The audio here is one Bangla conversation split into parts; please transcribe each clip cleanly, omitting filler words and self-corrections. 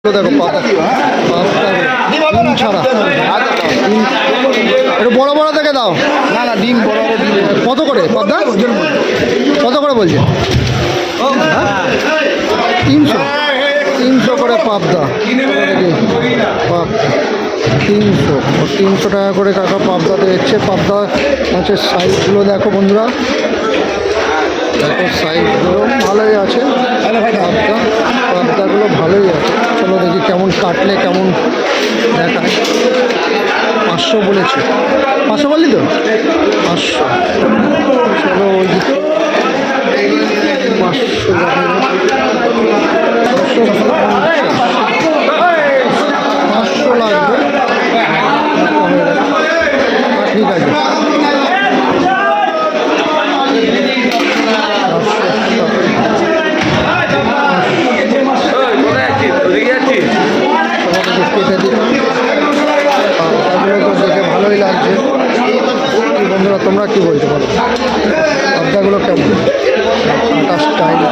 দেখো পাতা ছাড়া একটু বড় বড় থেকে দাও। না না ডিম বড় বড় ডিম। কত করে পদ্মা? কত করে বলছে? 300 করে পাবদা। 300 টাকা করে কাকা পাবদাতে দিচ্ছে। পাবদা মাছের সাইজগুলো দেখো বন্ধুরা, দেখো সাইজগুলো ভালোই আছে। পাবদাগুলো ভালোই আছে। চলো দেখি কেমন কাটলে কেমন দেখায়। 500 বলেছে। 500 বললি তো? 500। চলো ওই 500 লাগবে। ঠিক আছে। কেটে দিলাম। পাবদাগুলো তো দেখে ভালোই লাগছে। বন্ধুরা তোমরা কি বলছো বলো, পাবদাগুলো কেমন? কাটা স্টাইল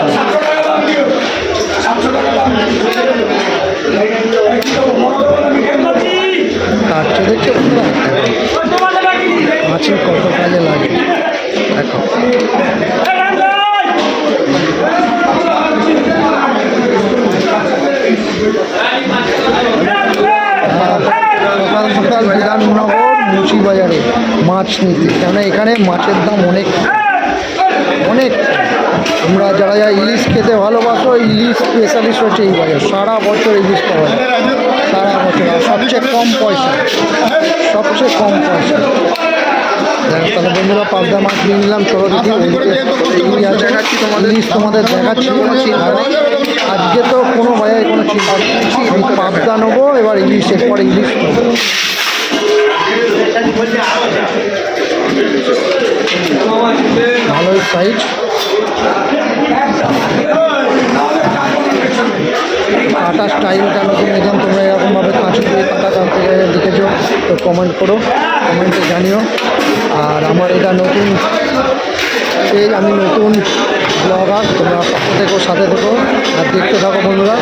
কাটছে দেখছো বন্ধুরা, মাছের কত কাজে লাগে দেখো। সকাল সকাল বিধাননগর মুচি বাজারে মাছ নিতে, কেননা এখানে মাছের দাম অনেক অনেক। আমরা যারা যারা ইলিশ খেতে ভালোবাসো, ইলিশ স্পেশালিস্ট হচ্ছে এই বাজার। সারা বছর ইলিশ পাওয়া যায়, সারা বছর। আর সবচেয়ে কম পয়সা, সবচেয়ে কম পয়সা। তাহলে বন্ধুরা পাবদা মাছ নিয়ে নিলাম। চলো দেখি ইলিশ তোমাদের দেখাচ্ছি। কোনো চিন্তা নেই, আজকে তো কোনো বাজারে কোনো চিন্তা নেই। আমি পাবদা নেবো, এবার ইলিশ, এরপরে ইলিশ নেবো। ভালোই সাইজ। কাটা স্টাইলটা নতুন নিলাম। তোমরা এরকমভাবে কাঁচি দিয়ে কাটা কাটতে লিখেছো তো কমেন্ট করো, কমেন্টে জানিও। আর আমার এটা নতুন পেজ, আমি নতুন ব্লগার। তোমরা পাশে থেকো, সাথে থেকো আর দেখতে থাকো বন্ধুরা।